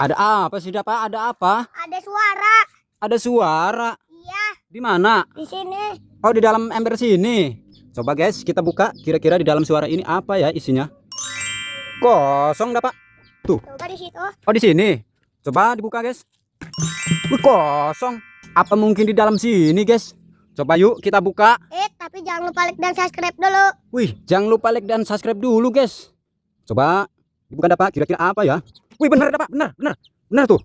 Ada apa sih, Pak? Ada apa? Ada suara. Ada suara. Iya. Di mana? Di sini. Oh, di dalam ember sini. Coba guys, kita buka. Kira-kira di dalam suara ini apa ya isinya? Kosong dah, Pak. Tuh. Coba di situ. Oh, di sini. Coba dibuka, guys. Wih, kosong. Apa mungkin di dalam sini, guys? Coba yuk kita buka. Tapi jangan lupa like dan subscribe dulu. Wih, jangan lupa like dan subscribe dulu, guys. Coba dibuka, dah, Pak. Kira-kira apa ya? Wih, bener dah, Pak. Bener tuh.